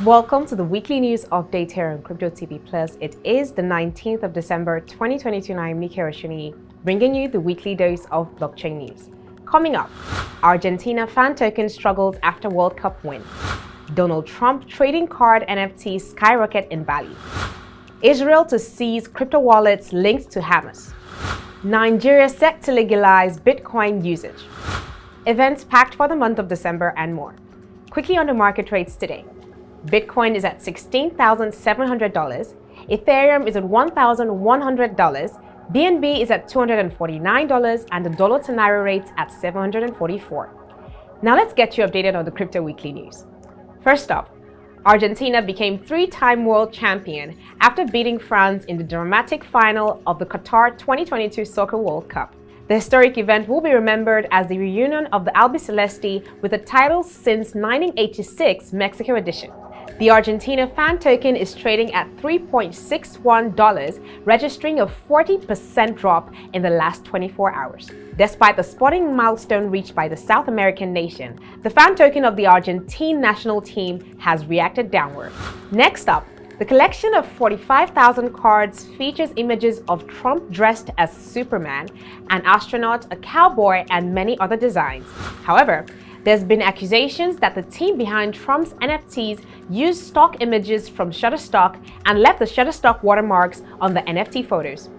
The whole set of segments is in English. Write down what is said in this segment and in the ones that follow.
Welcome to the weekly news update here on Crypto TV Plus. It is the 19th of December 2022 and I'm Nike Oshunniyi, bringing you the weekly dose of blockchain news. Coming up, Argentina fan token struggles after World Cup win. Donald Trump trading card NFTs skyrocket in value. Israel to seize crypto wallets linked to Hamas. Nigeria set to legalize Bitcoin usage. Events packed for the month of December and more. Quickly on the market rates today. Bitcoin is at $16,700, Ethereum is at $1,100, BNB is at $249, and the dollar to naira rate at 744. Now let's get you updated on the crypto weekly news. First up, Argentina became three-time world champion after beating France in the dramatic final of the Qatar 2022 Soccer World Cup. The historic event will be remembered as the reunion of the Albiceleste with the title since 1986 Mexico edition. The Argentina fan token is trading at $3.61, registering a 40% drop in the last 24 hours. Despite the sporting milestone reached by the South American nation, the fan token of the Argentine national team has reacted downward. Next up, the collection of 45,000 cards features images of Trump dressed as Superman, an astronaut, a cowboy, and many other designs. However, there's been accusations that the team behind Trump's NFTs used stock images from Shutterstock and left the Shutterstock watermarks on the NFT photos.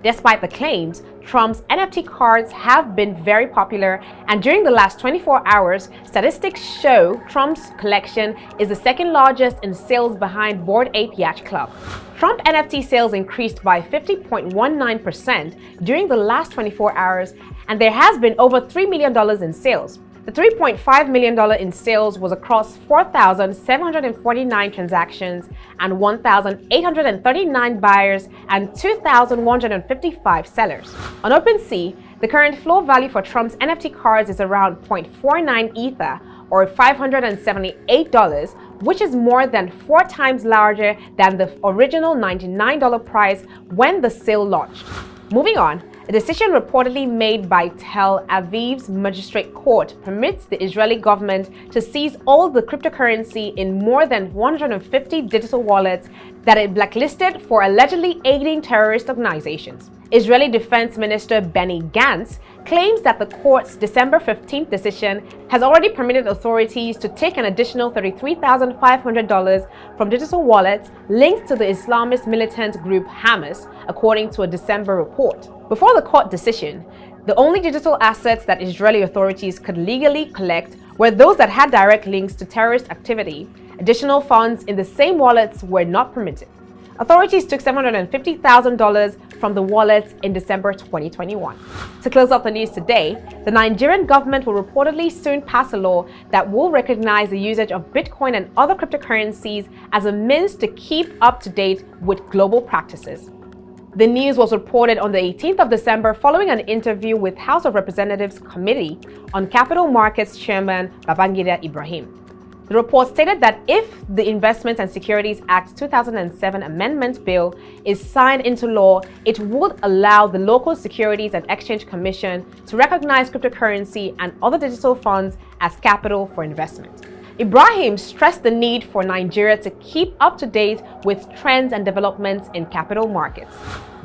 Despite the claims, Trump's NFT cards have been very popular, and during the last 24 hours, statistics show Trump's collection is the second largest in sales behind Bored Ape Yacht Club. Trump NFT sales increased by 50.19% during the last 24 hours, and there has been over $3 million in sales. The $3.5 million in sales was across 4,749 transactions and 1,839 buyers and 2,155 sellers. On OpenSea, the current floor value for Trump's NFT cards is around 0.49 Ether or $578, which is more than 4 times larger than the original $99 price when the sale launched. Moving on, a decision reportedly made by Tel Aviv's magistrate court permits the Israeli government to seize all the cryptocurrency in more than 150 digital wallets that it blacklisted for allegedly aiding terrorist organizations. Israeli Defense Minister Benny Gantz claims that the court's December 15th decision has already permitted authorities to take an additional $33,500 from digital wallets linked to the Islamist militant group Hamas, according to a December report. Before the court decision, the only digital assets that Israeli authorities could legally collect were those that had direct links to terrorist activity. Additional funds in the same wallets were not permitted. Authorities took $750,000 from the wallets in December 2021. To close off the news today, the Nigerian government will reportedly soon pass a law that will recognize the usage of Bitcoin and other cryptocurrencies as a means to keep up to date with global practices. The news was reported on the 18th of December following an interview with House of Representatives Committee on Capital Markets Chairman Babangida Ibrahim. The report stated that if the Investments and Securities Act 2007 Amendment Bill is signed into law, it would allow the local Securities and Exchange Commission to recognize cryptocurrency and other digital funds as capital for investment. Ibrahim stressed the need for Nigeria to keep up to date with trends and developments in capital markets.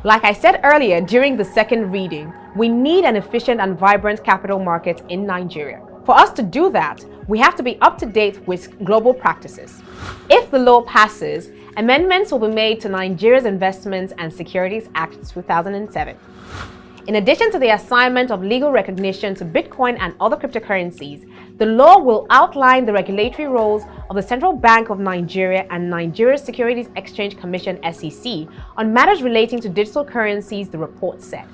Like I said earlier during the second reading, we need an efficient and vibrant capital market in Nigeria. For us to do that, we have to be up to date with global practices. If the law passes, amendments will be made to Nigeria's Investments and Securities Act 2007. In addition to the assignment of legal recognition to Bitcoin and other cryptocurrencies, the law will outline the regulatory roles of the Central Bank of Nigeria and Nigeria's Securities Exchange Commission (SEC) on matters relating to digital currencies, the report said.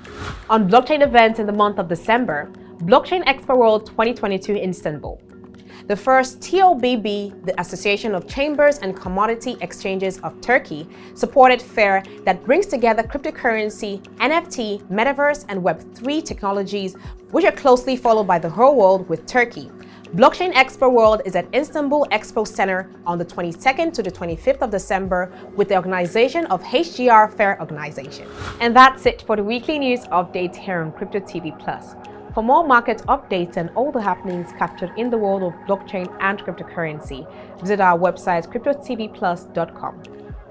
On blockchain events in the month of December, Blockchain Expo World 2022 in Istanbul. The first TOBB, the Association of Chambers and Commodity Exchanges of Turkey, supported fair that brings together cryptocurrency, NFT, metaverse, and Web3 technologies, which are closely followed by the whole world with Turkey. Blockchain Expo World is at Istanbul Expo Center on the 22nd to the 25th of December with the organization of HGR Fair Organization. And that's it for the weekly news update here on Crypto TV Plus. For more market updates and all the happenings captured in the world of blockchain and cryptocurrency, visit our website cryptotvplus.com.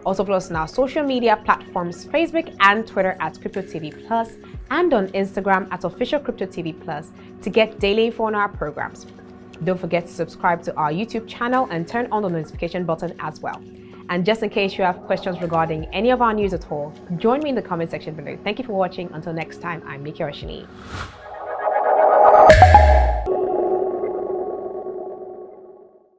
Also follow us on our social media platforms, Facebook and Twitter at CryptoTVPlus, and on Instagram at Official CryptoTVPlus to get daily info on our programs. Don't forget to subscribe to our YouTube channel and turn on the notification button as well. And just in case you have questions regarding any of our news at all, join me in the comment section below. Thank you for watching. Until next time, I'm Nike Oshunniyi.